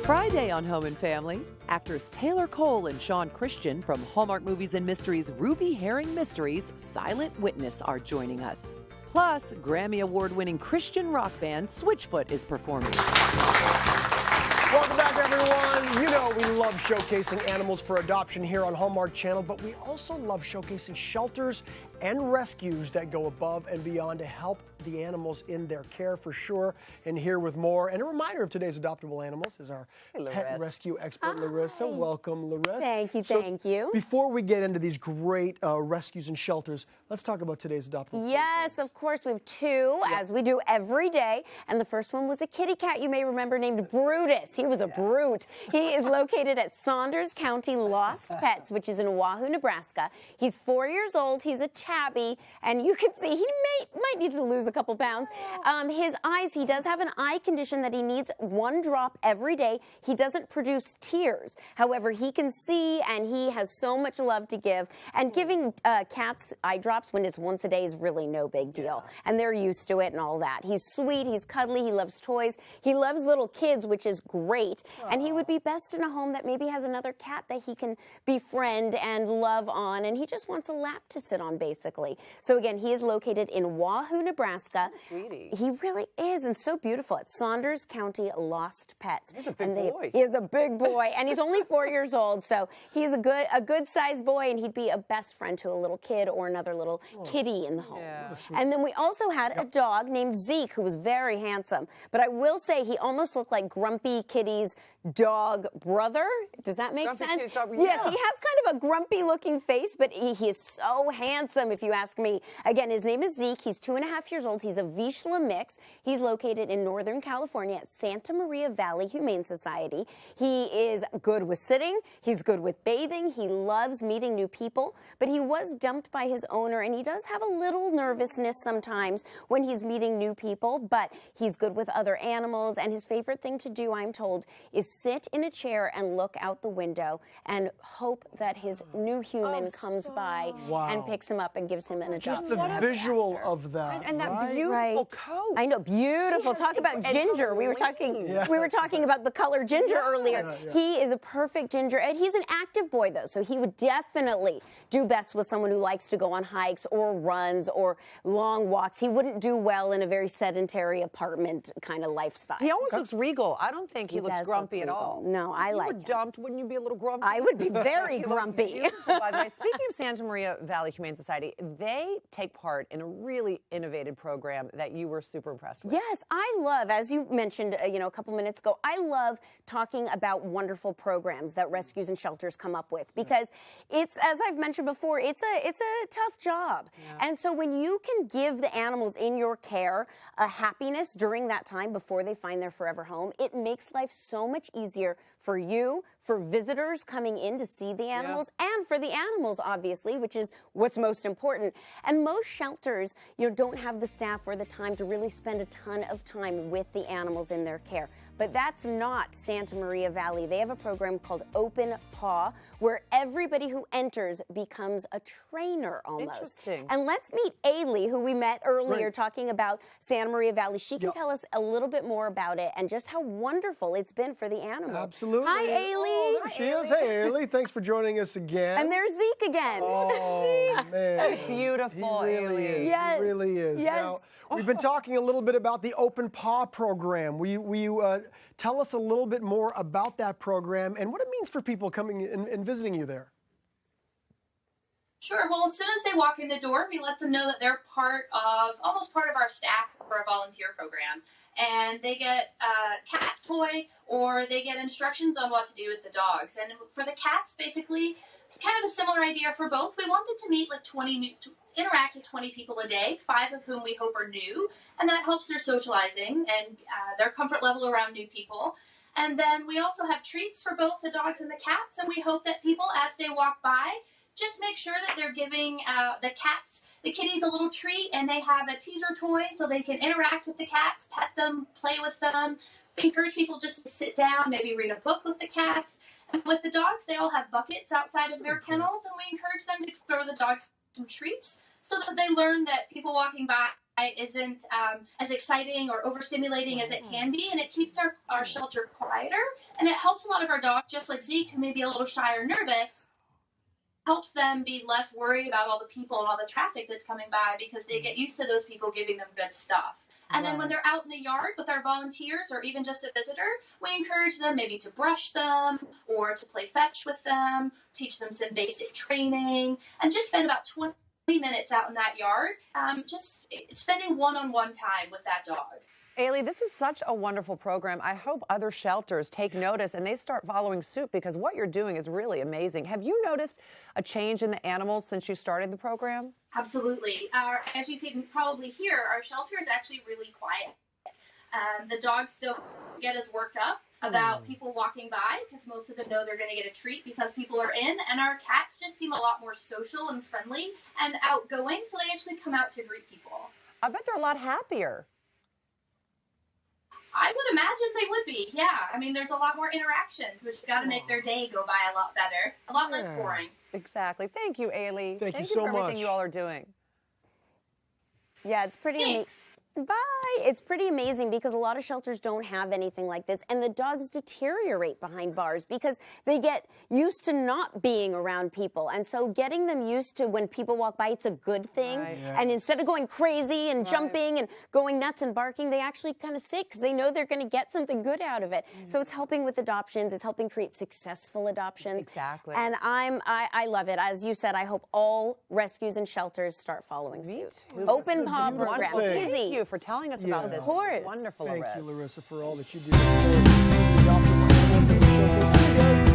Friday on Home and Family, actors Taylor Cole and Sean Christian from Hallmark Movies and Mysteries' Ruby Herring Mysteries, Silent Witness are joining us. Plus, Grammy Award-winning Christian rock band Switchfoot is performing. Welcome back, everyone. You know we love showcasing animals for adoption here on Hallmark Channel, but we also love showcasing shelters and rescues that go above and beyond to help the animals in their care for sure. And here with more, and a reminder of today's adoptable animals is our pet rescue expert, Larissa. Welcome, Larissa. Thank you, thank you. Before we get into these great rescues and shelters, let's talk about today's adoptable. Yes, of course. We have two, as we do every day. And the first one was a kitty cat you may remember named Brutus. He was a brute. He is located at Saunders County Lost Pets, which is in Wahoo, Nebraska. He's 4 years old. He's a tabby, and you can see he might need to lose a couple pounds. His eyes, he does have an eye condition that he needs 1 drop every day. He doesn't produce tears. However, he can see, and he has so much love to give. And giving cats eye drops when it's once a day is really no big deal. And they're used to it and all that. He's sweet, he's cuddly, he loves toys. He loves little kids, which is great. And he would be best in a home that maybe has another cat that he can befriend and love on. And he just wants a lap to sit on, basically. So again, he is located in Wahoo, Nebraska. Sweetie. He really is, and so beautiful. At Saunders County Lost Pets. He's a big boy. He is a big boy, and he's only 4 years old, so he's a good-sized boy, and he'd be a best friend to a little kid or another little kitty in the home. Yeah. And then we also had a dog named Zeke, who was very handsome. But I will say he almost looked like Grumpy Kitty's dog brother. Does that make Grumpy sense? Kitty's dog, Yes, yeah. he has kind of a grumpy-looking face, but he is so handsome, if you ask me. Again, his name is Zeke. He's 2.5 years old. He's a Vizsla mix. He's located in Northern California at Santa Maria Valley Humane Society. He is good with sitting. He's good with bathing. He loves meeting new people, but he was dumped by his owner, and he does have a little nervousness sometimes when he's meeting new people, but he's good with other animals, and his favorite thing to do, I'm told, is sit in a chair and look out the window and hope that his new human comes by and picks him up and gives him an adoption. Just the visual of that. And that right? beautiful coat. I know, beautiful. Talk about ginger. We were talking about the color ginger earlier. He is a perfect ginger, and he's an active boy though, so he would definitely do best with someone who likes to go on hikes or runs or long walks. He wouldn't do well in a very sedentary apartment kind of lifestyle. He almost looks regal. I don't think he looks does grumpy look at all. regal. No, I like If you were dumped, wouldn't you be a little grumpy? I would be very He looks grumpy. beautiful, by the way. Speaking of Santa Maria Valley Humane Society, they take part in a really innovative program that you were super impressed with. Yes, I love, as you mentioned, a couple minutes ago, I love talking about wonderful programs that rescues and shelters come up with, because it's, as I've mentioned before, it's a tough job. And so when you can give the animals in your care a happiness during that time before they find their forever home, it makes life so much easier for you, for visitors coming in to see the animals, and for the animals, obviously, which is what's most important. And most shelters, don't have the staff or the time to really spend a ton of time with the animals in their care. But that's not Santa Maria Valley. They have a program called Open Paw, where everybody who enters becomes a trainer almost. Interesting. And let's meet Ailey, who we met earlier talking about Santa Maria Valley. She can tell us a little bit more about it and just how wonderful it's been for the animals. Absolutely. Hi, Ailey. Oh, there she is. Hey, Ailey. Thanks for joining us again. And there's Zeke again. Oh, man. Beautiful, He really Ailey. is. Yes. He really is. Yes. Now, we've been talking a little bit about the Open Paw program. Will you tell us a little bit more about that program and what it means for people coming and visiting you there? Sure. Well, as soon as they walk in the door, we let them know that they're almost part of our staff for a volunteer program. And they get a cat toy, or they get instructions on what to do with the dogs. And for the cats, basically, it's kind of a similar idea for both. We want them to meet like interact with 20 people a day, 5 of whom we hope are new, and that helps their socializing and their comfort level around new people. And then we also have treats for both the dogs and the cats, and we hope that people, as they walk by, just make sure that they're giving the kitties a little treat, and they have a teaser toy so they can interact with the cats, pet them, play with them. We encourage people just to sit down, maybe read a book with the cats. And with the dogs, they all have buckets outside of their kennels, and we encourage them to throw the dogs some treats so that they learn that people walking by isn't as exciting or overstimulating as it can be, and it keeps our shelter quieter And it helps a lot of our dogs, just like Zeke, who may be a little shy or nervous, helps them be less worried about all the people and all the traffic that's coming by because they get used to those people giving them good stuff. And then when they're out in the yard with our volunteers or even just a visitor, we encourage them maybe to brush them or to play fetch with them, teach them some basic training, and just spend about 20 minutes out in that yard, just spending one-on-one time with that dog. Ailey, this is such a wonderful program. I hope other shelters take notice and they start following suit because what you're doing is really amazing. Have you noticed a change in the animals since you started the program? Absolutely. As you can probably hear, our shelter is actually really quiet. The dogs don't get as worked up about people walking by because most of them know they're going to get a treat because people are in, and our cats just seem a lot more social and friendly and outgoing, so they actually come out to greet people. I bet they're a lot happier. I would imagine they would be, yeah. I mean, there's a lot more interactions, which has got to make their day go by a lot better, a lot less boring. Exactly. Thank you, Ailey. Thank you so so for everything much. you all are doing. Yeah, it's pretty amazing. Bye. It's pretty amazing because a lot of shelters don't have anything like this, and the dogs deteriorate behind bars because they get used to not being around people, and so getting them used to when people walk by, it's a good thing. Right. And instead of going crazy and jumping and going nuts and barking, they actually kind of sit because they know they're going to get something good out of it. So it's helping with adoptions. It's helping create successful adoptions. Exactly. And I love it. As you said, I hope all rescues and shelters start following suit. too. Open paw Wonderful. program. Thank Easy. Thank you for telling us about Yeah. this. Of course. Wonderful, Thank Larissa. you, Larissa, for all that you do. Look forward to seeing the adopted animals that we showcase. Here we go.